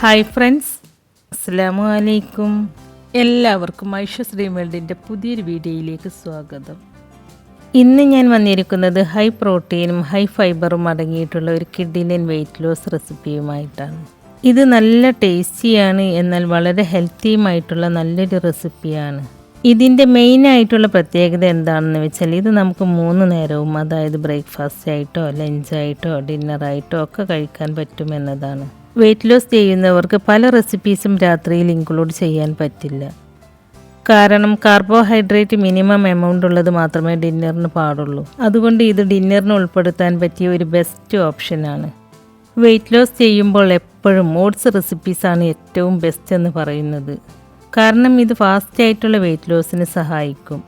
Hi friends, അസ്സലാമു അലൈക്കും. എല്ലാവർക്കും ഐഷസ് ഡ്രീം വേൾഡിൻ്റെ പുതിയൊരു വീഡിയോയിലേക്ക് സ്വാഗതം. ഇന്ന് ഞാൻ വന്നിരിക്കുന്നത് ഹൈ പ്രോട്ടീനും ഹൈ ഫൈബറും അടങ്ങിയിട്ടുള്ള ഒരു കിഡിലൻ വെയ്റ്റ് ലോസ് റെസിപ്പിയുമായിട്ടാണ്. ഇത് നല്ല ടേസ്റ്റിയാണ്, എന്നാൽ വളരെ ഹെൽത്തിയുമായിട്ടുള്ള നല്ലൊരു റെസിപ്പിയാണ്. ഇതിൻ്റെ മെയിനായിട്ടുള്ള പ്രത്യേകത എന്താണെന്ന് വെച്ചാൽ ഇത് നമുക്ക് 3 നേരവും, അതായത് ബ്രേക്ക്ഫാസ്റ്റ് ആയിട്ടോ ലഞ്ചായിട്ടോ ഡിന്നറായിട്ടോ ഒക്കെ കഴിക്കാൻ പറ്റുമെന്നതാണ്. വെയ്റ്റ് ലോസ് ചെയ്യുന്നവർക്ക് പല റെസിപ്പീസും രാത്രിയിൽ ഇൻക്ലൂഡ് ചെയ്യാൻ പറ്റില്ല. കാരണം കാർബോഹൈഡ്രേറ്റ് മിനിമം എമൗണ്ട് ഉള്ളത് മാത്രമേ ഡിന്നറിന് പാടുള്ളൂ. അതുകൊണ്ട് ഇത് ഡിന്നറിന് ഉൾപ്പെടുത്താൻ പറ്റിയ ഒരു ബെസ്റ്റ് ഓപ്ഷനാണ്. വെയ്റ്റ് ലോസ് ചെയ്യുമ്പോൾ എപ്പോഴും ഓട്സ് റെസിപ്പീസാണ് ഏറ്റവും ബെസ്റ്റ് എന്ന് പറയുന്നത്. കാരണം ഇത് ഫാസ്റ്റായിട്ടുള്ള വെയ്റ്റ് ലോസിന് സഹായിക്കും.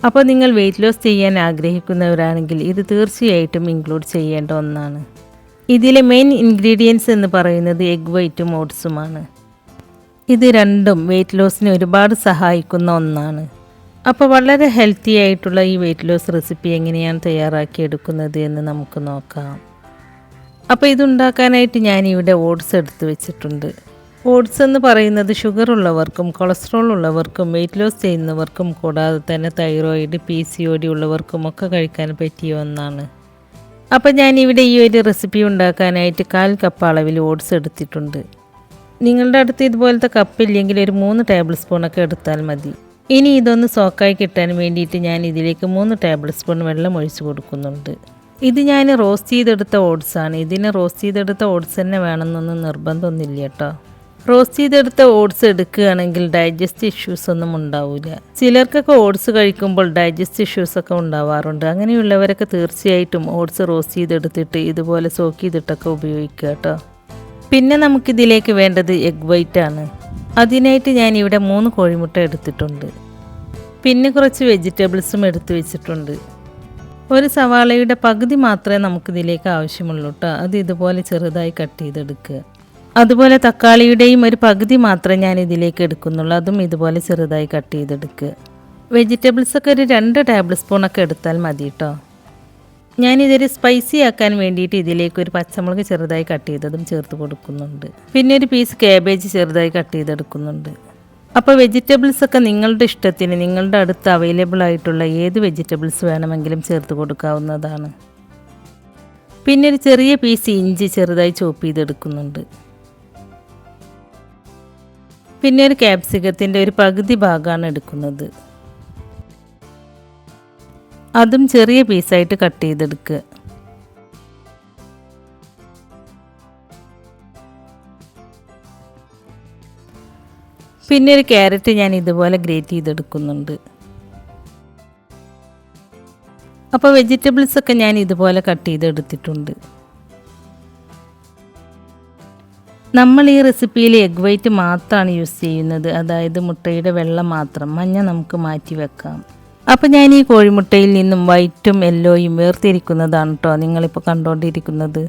അപ്പോൾ നിങ്ങൾ വെയ്റ്റ് ലോസ് ചെയ്യാൻ ആഗ്രഹിക്കുന്നവരാണെങ്കിൽ ഇത് തീർച്ചയായിട്ടും ഇൻക്ലൂഡ് ചെയ്യേണ്ട ഒന്നാണ്. ഇതിലെ മെയിൻ ഇൻഗ്രീഡിയൻസ് എന്ന് പറയുന്നത് എഗ് വൈറ്റും ഓട്സുമാണ്. ഇത് രണ്ടും വെയ്റ്റ് ലോസിന് ഒരുപാട് സഹായിക്കുന്ന ഒന്നാണ്. അപ്പോൾ വളരെ ഹെൽത്തി ആയിട്ടുള്ള ഈ വെയ്റ്റ് ലോസ് റെസിപ്പി എങ്ങനെയാണ് തയ്യാറാക്കിയെടുക്കുന്നത് എന്ന് നമുക്ക് നോക്കാം. അപ്പോൾ ഇതുണ്ടാക്കാനായിട്ട് ഞാനിവിടെ ഓട്സ് എടുത്ത് വെച്ചിട്ടുണ്ട്. ഓട്സ് എന്ന് പറയുന്നത് ഷുഗർ ഉള്ളവർക്കും കൊളസ്ട്രോൾ ഉള്ളവർക്കും വെയ്റ്റ് ലോസ് ചെയ്യുന്നവർക്കും കൂടാതെ തന്നെ തൈറോയിഡ് PCOD ഉള്ളവർക്കും ഒക്കെ കഴിക്കാൻ പറ്റിയ ഒന്നാണ്. അപ്പോൾ ഞാനിവിടെ ഈ ഒരു റെസിപ്പി ഉണ്ടാക്കാനായിട്ട് 1/4 കപ്പ് അളവിൽ ഓട്സ് എടുത്തിട്ടുണ്ട്. നിങ്ങളുടെ അടുത്ത് ഇതുപോലത്തെ കപ്പില്ലെങ്കിൽ ഒരു 3 ടേബിൾ സ്പൂണൊക്കെ എടുത്താൽ മതി. ഇനി ഇതൊന്ന് സോക്കായി കിട്ടാൻ വേണ്ടിയിട്ട് ഞാൻ ഇതിലേക്ക് 3 ടേബിൾ സ്പൂൺ വെള്ളം ഒഴിച്ച് കൊടുക്കുന്നുണ്ട്. ഇത് ഞാൻ റോസ്റ്റ് ചെയ്തെടുത്ത ഓട്സാണ്. ഇതിന് റോസ്റ്റ് ചെയ്തെടുത്ത ഓട്സ് തന്നെ വേണമെന്നൊന്നും നിർബന്ധമൊന്നുമില്ല കേട്ടോ. റോസ്റ്റ് ചെയ്തെടുത്ത ഓട്സ് എടുക്കുകയാണെങ്കിൽ ഡൈജസ്റ്റ് ഇഷ്യൂസ് ഒന്നും ഉണ്ടാവില്ല. ചിലർക്കൊക്കെ ഓട്സ് കഴിക്കുമ്പോൾ ഡൈജസ്റ്റ് ഇഷ്യൂസൊക്കെ ഉണ്ടാവാറുണ്ട്. അങ്ങനെയുള്ളവരൊക്കെ തീർച്ചയായിട്ടും ഓട്സ് റോസ്റ്റ് ചെയ്തെടുത്തിട്ട് ഇതുപോലെ സോക്ക് ചെയ്തിട്ടൊക്കെ ഉപയോഗിക്കുക കേട്ടോ. പിന്നെ നമുക്കിതിലേക്ക് വേണ്ടത് എഗ് വൈറ്റ് ആണ്. അതിനായിട്ട് ഞാനിവിടെ 3 കോഴിമുട്ട എടുത്തിട്ടുണ്ട്. പിന്നെ കുറച്ച് വെജിറ്റബിൾസും എടുത്തു വെച്ചിട്ടുണ്ട്. ഒരു സവാളയുടെ പകുതി മാത്രമേ നമുക്കിതിലേക്ക് ആവശ്യമുള്ളൂ കേട്ടോ. അത് ഇതുപോലെ ചെറുതായി കട്ട് ചെയ്തെടുക്കുക. അതുപോലെ തക്കാളിയുടെയും ഒരു പകുതി മാത്രമേ ഞാൻ ഇതിലേക്ക് എടുക്കുന്നുള്ളൂ. അതും ഇതുപോലെ ചെറുതായി കട്ട് ചെയ്തെടുക്കുക. വെജിറ്റബിൾസൊക്കെ ഒരു 2 ടേബിൾ സ്പൂണൊക്കെ എടുത്താൽ മതി കേട്ടോ. ഞാനിതൊരു സ്പൈസി ആക്കാൻ വേണ്ടിയിട്ട് ഇതിലേക്ക് ഒരു പച്ചമുളക് ചെറുതായി കട്ട് ചെയ്തതും ചേർത്ത് കൊടുക്കുന്നുണ്ട്. പിന്നെ ഒരു പീസ് കാബേജ് ചെറുതായി കട്ട് ചെയ്തെടുക്കുന്നുണ്ട്. അപ്പോൾ വെജിറ്റബിൾസൊക്കെ നിങ്ങളുടെ ഇഷ്ടത്തിന് നിങ്ങളുടെ അടുത്ത് അവൈലബിൾ ആയിട്ടുള്ള ഏത് വെജിറ്റബിൾസ് വേണമെങ്കിലും ചേർത്ത് കൊടുക്കാവുന്നതാണ്. പിന്നെ ഒരു ചെറിയ പീസ് ഇഞ്ചി ചെറുതായി ചോപ്പ് ചെയ്തെടുക്കുന്നുണ്ട്. പിന്നെ ഒരു ക്യാപ്സിക്കത്തിൻ്റെ ഒരു പകുതി ഭാഗമാണ് എടുക്കുന്നത്. അതും ചെറിയ പീസായിട്ട് കട്ട് ചെയ്തെടുക്കുക. പിന്നെ ഒരു ക്യാരറ്റ് ഞാൻ ഇതുപോലെ ഗ്രേറ്റ് ചെയ്തെടുക്കുന്നുണ്ട്. അപ്പോൾ വെജിറ്റബിൾസൊക്കെ ഞാൻ ഇതുപോലെ കട്ട് ചെയ്തെടുത്തിട്ടുണ്ട്. നമ്മൾ ഈ റെസിപ്പിയിൽ എഗ് വൈറ്റ് മാത്രമാണ് യൂസ് ചെയ്യുന്നത്, അതായത് മുട്ടയുടെ വെള്ള മാത്രം. മഞ്ഞ നമുക്ക് മാറ്റി വെക്കാം. അപ്പോൾ ഞാൻ ഈ കോഴിമുട്ടയിൽ നിന്നും വൈറ്റും യെല്ലോയും വേർതിരിക്കുന്നതാണ് കേട്ടോ നിങ്ങളിപ്പോൾ കണ്ടുകൊണ്ടിരിക്കുന്നത്.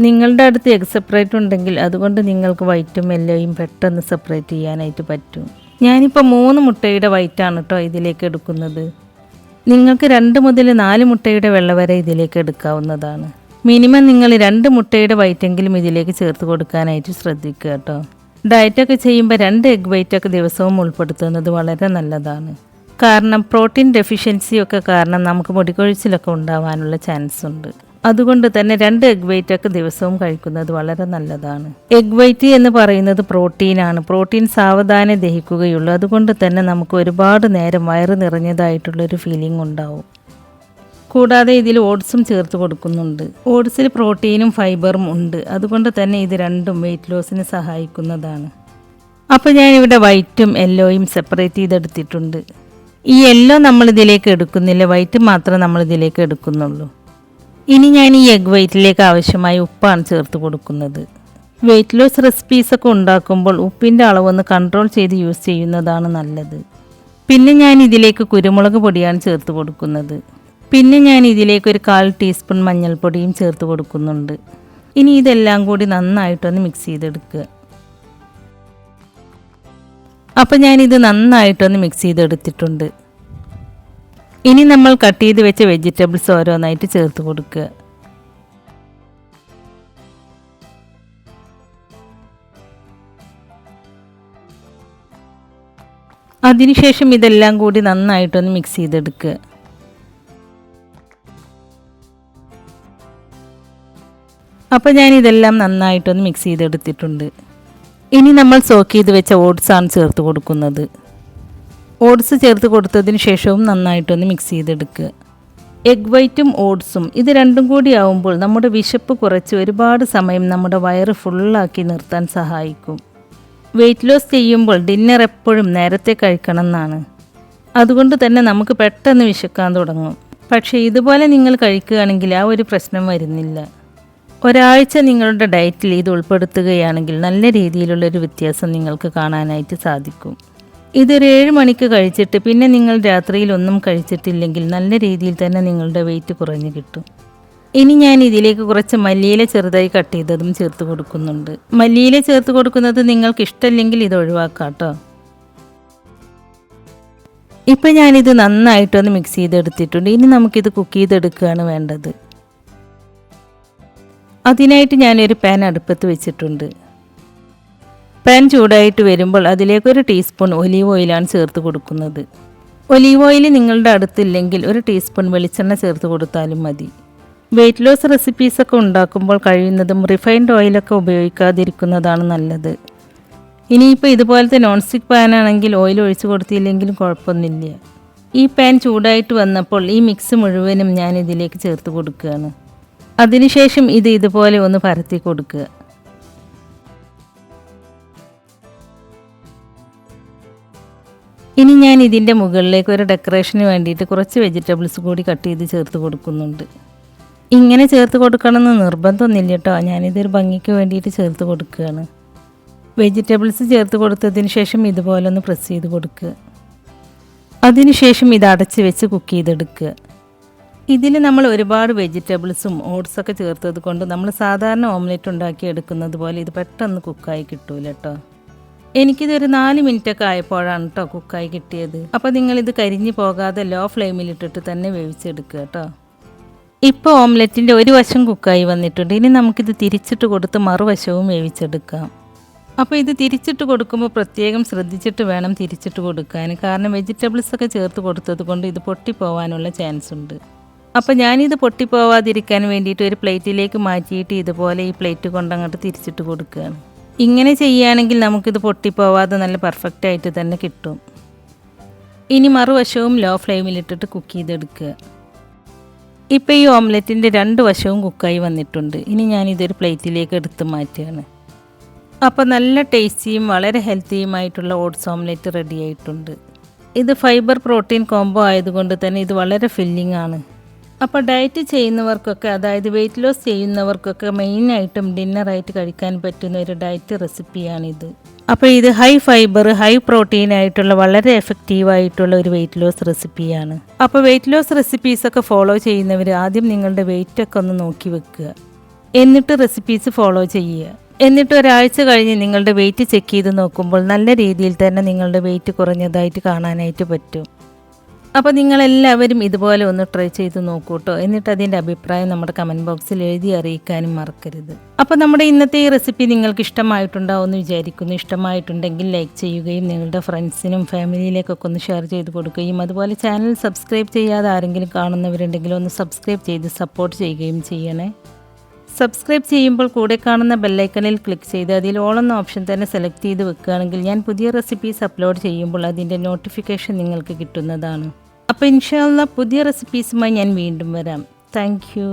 നിങ്ങളുടെ അടുത്ത് എഗ് സെപ്പറേറ്റ് ഉണ്ടെങ്കിൽ അതുകൊണ്ട് നിങ്ങൾക്ക് വൈറ്റും യെല്ലോയും പെട്ടെന്ന് സെപ്പറേറ്റ് ചെയ്യാനായിട്ട് പറ്റും. ഞാനിപ്പോൾ 3 മുട്ടയുടെ വൈറ്റാണ് കേട്ടോ ഇതിലേക്ക് എടുക്കുന്നത്. നിങ്ങൾക്ക് 2 മുതൽ 4 മുട്ടയുടെ വെള്ള വരെ ഇതിലേക്ക് എടുക്കാവുന്നതാണ്. മിനിമം നിങ്ങൾ 2 മുട്ടയുടെ വൈറ്റെങ്കിലും ഇതിലേക്ക് ചേർത്ത് കൊടുക്കാനായിട്ട് ശ്രദ്ധിക്കുക കേട്ടോ. ഡയറ്റൊക്കെ ചെയ്യുമ്പോൾ 2 എഗ് വൈറ്റൊക്കെ ദിവസവും ഉൾപ്പെടുത്തുന്നത് വളരെ നല്ലതാണ്. കാരണം പ്രോട്ടീൻ ഡെഫിഷ്യൻസിയൊക്കെ കാരണം നമുക്ക് മുടികൊഴിച്ചിലൊക്കെ ഉണ്ടാവാനുള്ള ചാൻസ് ഉണ്ട്. അതുകൊണ്ട് തന്നെ 2 എഗ് വൈറ്റൊക്കെ ദിവസവും കഴിക്കുന്നത് വളരെ നല്ലതാണ്. എഗ് വൈറ്റ് എന്ന് പറയുന്നത് പ്രോട്ടീനാണ്. പ്രോട്ടീൻ സാവധാനം ദഹിക്കുകയുള്ളൂ. അതുകൊണ്ട് തന്നെ നമുക്ക് ഒരുപാട് നേരം വയറ് നിറഞ്ഞതായിട്ടുള്ളൊരു ഫീലിംഗ് ഉണ്ടാവും. കൂടാതെ ഇതിൽ ഓട്സും ചേർത്ത് കൊടുക്കുന്നുണ്ട്. ഓട്സിൽ പ്രോട്ടീനും ഫൈബറും ഉണ്ട്. അതുകൊണ്ട് തന്നെ ഇത് രണ്ടും വെയ്റ്റ് ലോസിന് സഹായിക്കുന്നതാണ്. അപ്പോൾ ഞാനിവിടെ വൈറ്റും യെല്ലോയും സെപ്പറേറ്റ് ചെയ്തെടുത്തിട്ടുണ്ട്. ഈ യെല്ലോ നമ്മൾ ഇതിലേക്ക് എടുക്കുന്നില്ല, വൈറ്റ് മാത്രമേ നമ്മൾ ഇതിലേക്ക് എടുക്കുന്നുള്ളൂ. ഇനി ഞാൻ ഈ എഗ് വൈറ്റിലേക്ക് ആവശ്യമായ ഉപ്പാണ് ചേർത്ത് കൊടുക്കുന്നത്. വെയ്റ്റ് ലോസ് റെസിപ്പീസൊക്കെ ഉണ്ടാക്കുമ്പോൾ ഉപ്പിൻ്റെ അളവൊന്ന് കൺട്രോൾ ചെയ്ത് യൂസ് ചെയ്യുന്നതാണ് നല്ലത്. പിന്നെ ഞാൻ ഇതിലേക്ക് കുരുമുളക് പൊടിയാണ് ചേർത്ത് കൊടുക്കുന്നത്. പിന്നെ ഞാൻ ഇതിലേക്ക് ഒരു 1/4 ടീസ്പൂൺ മഞ്ഞൾപ്പൊടിയും ചേർത്ത് കൊടുക്കുന്നുണ്ട്. ഇനി ഇതെല്ലാം കൂടി നന്നായിട്ടൊന്ന് മിക്സ് ചെയ്തെടുക്കുക. അപ്പോൾ ഞാനിത് നന്നായിട്ടൊന്ന് മിക്സ് ചെയ്തെടുത്തിട്ടുണ്ട്. ഇനി നമ്മൾ കട്ട് ചെയ്ത് വെച്ച വെജിറ്റബിൾസ് ഓരോന്നായിട്ട് ചേർത്ത് കൊടുക്കുക. അതിനുശേഷം ഇതെല്ലാം കൂടി നന്നായിട്ടൊന്ന് മിക്സ് ചെയ്തെടുക്കുക. അപ്പോൾ ഞാൻ ഇതെല്ലാം നന്നായിട്ടൊന്ന് മിക്സ് ചെയ്തെടുത്തിട്ടുണ്ട്. ഇനി നമ്മൾ സോക്ക് ചെയ്ത് വെച്ച ഓട്സാണ് ചേർത്ത് കൊടുക്കുന്നത്. ഓട്സ് ചേർത്ത് കൊടുത്തതിന് ശേഷവും നന്നായിട്ടൊന്ന് മിക്സ് ചെയ്തെടുക്കുക. എഗ് വൈറ്റും ഓട്സും ഇത് രണ്ടും കൂടി ആവുമ്പോൾ നമ്മുടെ വിശപ്പ് കുറച്ച് ഒരുപാട് സമയം നമ്മുടെ വയറ് ഫുള്ളാക്കി നിർത്താൻ സഹായിക്കും. വെയിറ്റ് ലോസ് ചെയ്യുമ്പോൾ ഡിന്നർ എപ്പോഴും നേരത്തെ കഴിക്കണം എന്നാണ്. അതുകൊണ്ട് തന്നെ നമുക്ക് പെട്ടെന്ന് വിശക്കാൻ തുടങ്ങും. പക്ഷേ ഇതുപോലെ നിങ്ങൾ കഴിക്കുകയാണെങ്കിൽ ആ ഒരു പ്രശ്നം വരുന്നില്ല. ഒരാഴ്ച നിങ്ങളുടെ ഡയറ്റിൽ ഇത് ഉൾപ്പെടുത്തുകയാണെങ്കിൽ നല്ല രീതിയിലുള്ളൊരു വ്യത്യാസം നിങ്ങൾക്ക് കാണാനായിട്ട് സാധിക്കും. ഇതൊരു 7 മണിക്ക് കഴിച്ചിട്ട് പിന്നെ നിങ്ങൾ രാത്രിയിൽ ഒന്നും കഴിച്ചിട്ടില്ലെങ്കിൽ നല്ല രീതിയിൽ തന്നെ നിങ്ങളുടെ വെയിറ്റ് കുറഞ്ഞു കിട്ടും. ഇനി ഞാൻ ഇതിലേക്ക് കുറച്ച് മല്ലിയില ചെറുതായി കട്ട് ചെയ്തതും ചേർത്ത് കൊടുക്കുന്നുണ്ട്. മല്ലിയില ചേർത്ത് കൊടുക്കുന്നത് നിങ്ങൾക്ക് ഇഷ്ടമില്ലെങ്കിൽ ഇത് ഒഴിവാക്കാം കേട്ടോ. ഇപ്പം ഞാനിത് നന്നായിട്ടൊന്ന് മിക്സ് ചെയ്തെടുത്തിട്ടുണ്ട്. ഇനി നമുക്കിത് കുക്ക് ചെയ്തെടുക്കുകയാണ് വേണ്ടത്. അതിനായിട്ട് ഞാനൊരു പാൻ അടുപ്പത്ത് വെച്ചിട്ടുണ്ട്. പാൻ ചൂടായിട്ട് വരുമ്പോൾ അതിലേക്കൊരു ടീസ്പൂൺ ഒലീവ് ഓയിലാണ് ചേർത്ത് കൊടുക്കുന്നത്. ഒലീവ് ഓയിൽ നിങ്ങളുടെ അടുത്തില്ലെങ്കിൽ ഒരു ടീസ്പൂൺ വെളിച്ചെണ്ണ ചേർത്ത് കൊടുത്താലും മതി. വെയിറ്റ് ലോസ് റെസിപ്പീസൊക്കെ ഉണ്ടാക്കുമ്പോൾ കഴിയുന്നതും റിഫൈൻഡ് ഓയിലൊക്കെ ഉപയോഗിക്കാതിരിക്കുന്നതാണ് നല്ലത്. ഇനിയിപ്പോൾ ഇതുപോലത്തെ നോൺ സ്റ്റിക്ക് പാനാണെങ്കിൽ ഓയിൽ ഒഴിച്ച് കൊടുത്തില്ലെങ്കിലും കുഴപ്പമൊന്നുമില്ല. ഈ പാൻ ചൂടായിട്ട് വന്നപ്പോൾ ഈ മിക്സ് മുഴുവനും ഞാൻ ഇതിലേക്ക് ചേർത്ത് കൊടുക്കുകയാണ്. അതിനുശേഷം ഇത് ഇതുപോലെ ഒന്ന് പരത്തി കൊടുക്കുക. ഇനി ഞാൻ ഇതിൻ്റെ മുകളിലേക്ക് ഒരു ഡെക്കറേഷന് വേണ്ടിയിട്ട് കുറച്ച് വെജിറ്റബിൾസ് കൂടി കട്ട് ചെയ്ത് ചേർത്ത് കൊടുക്കുന്നുണ്ട്. ഇങ്ങനെ ചേർത്ത് കൊടുക്കണമെന്ന് നിർബന്ധമൊന്നുമില്ല കേട്ടോ. ഞാനിതൊരു ഭംഗിക്ക് വേണ്ടിയിട്ട് ചേർത്ത് കൊടുക്കുകയാണ്. വെജിറ്റബിൾസ് ചേർത്ത് കൊടുത്തതിന് ശേഷം ഇതുപോലെ ഒന്ന് പ്രസ് ചെയ്ത് കൊടുക്കുക. അതിനുശേഷം ഇത് അടച്ച് വെച്ച് കുക്ക് ചെയ്തെടുക്കുക. ഇതിൽ നമ്മൾ ഒരുപാട് വെജിറ്റബിൾസും ഓട്സൊക്കെ ചേർത്തത് കൊണ്ട് നമ്മൾ സാധാരണ ഓംലെറ്റ് ഉണ്ടാക്കി എടുക്കുന്നത് പോലെ ഇത് പെട്ടെന്ന് കുക്കായി കിട്ടൂല കേട്ടോ. എനിക്കിതൊരു 4 മിനിറ്റൊക്കെ ആയപ്പോഴാണ് കേട്ടോ കുക്കായി കിട്ടിയത്. അപ്പോൾ നിങ്ങളിത് കരിഞ്ഞു പോകാതെ ലോ ഫ്ലെയിമിലിട്ടിട്ട് തന്നെ വേവിച്ചെടുക്കുക കേട്ടോ. ഇപ്പോൾ ഓംലെറ്റിൻ്റെ ഒരു വശം കുക്കായി വന്നിട്ടുണ്ട്. ഇനി നമുക്കിത് തിരിച്ചിട്ട് കൊടുത്ത് മറുവശവും വേവിച്ചെടുക്കാം. അപ്പോൾ ഇത് തിരിച്ചിട്ട് കൊടുക്കുമ്പോൾ പ്രത്യേകം ശ്രദ്ധിച്ചിട്ട് വേണം തിരിച്ചിട്ട് കൊടുക്കാൻ. കാരണം വെജിറ്റബിൾസൊക്കെ ചേർത്ത് കൊടുത്തത് കൊണ്ട് ഇത് പൊട്ടിപ്പോവാനുള്ള ചാൻസ് ഉണ്ട്. അപ്പോൾ ഞാനിത് പൊട്ടിപ്പോവാതിരിക്കാൻ വേണ്ടിയിട്ട് ഒരു പ്ലേറ്റിലേക്ക് മാറ്റിയിട്ട് ഇതുപോലെ ഈ പ്ലേറ്റ് കൊണ്ടങ്ങോട്ട് തിരിച്ചിട്ട് കൊടുക്കുകയാണ്. ഇങ്ങനെ ചെയ്യുകയാണെങ്കിൽ നമുക്കിത് പൊട്ടിപ്പോവാതെ നല്ല പെർഫെക്റ്റ് ആയിട്ട് തന്നെ കിട്ടും. ഇനി മറുവശവും ലോ ഫ്ലെയിമിലിട്ടിട്ട് കുക്ക് ചെയ്തെടുക്കുക. ഇപ്പോൾ ഈ ഓംലെറ്റിൻ്റെ 2 വശവും കുക്കായി വന്നിട്ടുണ്ട്. ഇനി ഞാനിതൊരു പ്ലേറ്റിലേക്ക് എടുത്ത് മാറ്റുകയാണ്. അപ്പോൾ നല്ല ടേസ്റ്റിയും വളരെ ഹെൽത്തിയുമായിട്ടുള്ള ഓട്സ് ഓംലെറ്റ് റെഡി ആയിട്ടുണ്ട്. ഇത് ഫൈബർ പ്രോട്ടീൻ കോംബോ ആയതുകൊണ്ട് തന്നെ ഇത് വളരെ ഫില്ലിംഗ് ആണ്. അപ്പോൾ ഡയറ്റ് ചെയ്യുന്നവർക്കൊക്കെ, അതായത് വെയിറ്റ് ലോസ് ചെയ്യുന്നവർക്കൊക്കെ മെയിനായിട്ടും ഡിന്നറായിട്ട് കഴിക്കാൻ പറ്റുന്ന ഒരു ഡയറ്റ് റെസിപ്പിയാണിത്. അപ്പോൾ ഇത് ഹൈ ഫൈബർ, ഹൈ പ്രോട്ടീൻ ആയിട്ടുള്ള വളരെ എഫക്റ്റീവായിട്ടുള്ള ഒരു വെയിറ്റ് ലോസ് റെസിപ്പിയാണ്. അപ്പോൾ വെയിറ്റ് ലോസ് റെസിപ്പീസൊക്കെ ഫോളോ ചെയ്യുന്നവർ ആദ്യം നിങ്ങളുടെ വെയിറ്റൊക്കെ ഒന്ന് നോക്കി വെക്കുക. എന്നിട്ട് റെസിപ്പീസ് ഫോളോ ചെയ്യുക. എന്നിട്ട് ഒരാഴ്ച കഴിഞ്ഞ് നിങ്ങളുടെ വെയിറ്റ് ചെക്ക് ചെയ്ത് നോക്കുമ്പോൾ നല്ല രീതിയിൽ തന്നെ നിങ്ങളുടെ വെയിറ്റ് കുറഞ്ഞതായിട്ട് കാണാനായിട്ട് പറ്റും. അപ്പോൾ നിങ്ങളെല്ലാവരും ഇതുപോലെ ഒന്ന് ട്രൈ ചെയ്ത് നോക്കൂ കേട്ടോ. എന്നിട്ട് അതിൻ്റെ അഭിപ്രായം നമ്മുടെ കമൻറ്റ് ബോക്സിൽ എഴുതി അറിയിക്കാനും മറക്കരുത്. അപ്പോൾ നമ്മുടെ ഇന്നത്തെ ഈ റെസിപ്പി നിങ്ങൾക്ക് ഇഷ്ടമായിട്ടുണ്ടാവുമെന്ന് വിചാരിക്കുന്നു. ഇഷ്ടമായിട്ടുണ്ടെങ്കിൽ ലൈക്ക് ചെയ്യുകയും നിങ്ങളുടെ ഫ്രണ്ട്സിനും ഫാമിലിയിലേക്കൊക്കെ ഒന്ന് ഷെയർ ചെയ്ത് കൊടുക്കുകയും അതുപോലെ ചാനൽ സബ്സ്ക്രൈബ് ചെയ്യാതെ ആരെങ്കിലും കാണുന്നവരുണ്ടെങ്കിൽ ഒന്ന് സബ്സ്ക്രൈബ് ചെയ്ത് സപ്പോർട്ട് ചെയ്യുകയും ചെയ്യണേ. സബ്സ്ക്രൈബ് ചെയ്യുമ്പോൾ കൂടെ കാണുന്ന ബെല്ലൈക്കണിൽ ക്ലിക്ക് ചെയ്ത് അതിൽ ഓൾ എന്ന ഓപ്ഷൻ തന്നെ സെലക്ട് ചെയ്ത് വെക്കുകയാണെങ്കിൽ ഞാൻ പുതിയ റെസിപ്പീസ് അപ്ലോഡ് ചെയ്യുമ്പോൾ അതിൻ്റെ നോട്ടിഫിക്കേഷൻ നിങ്ങൾക്ക് കിട്ടുന്നതാണ്. അപ്പോൾ ഇൻഷാ അല്ലാഹ് പുതിയ റെസിപ്പീസുമായി ഞാൻ വീണ്ടും വരാം. Thank you.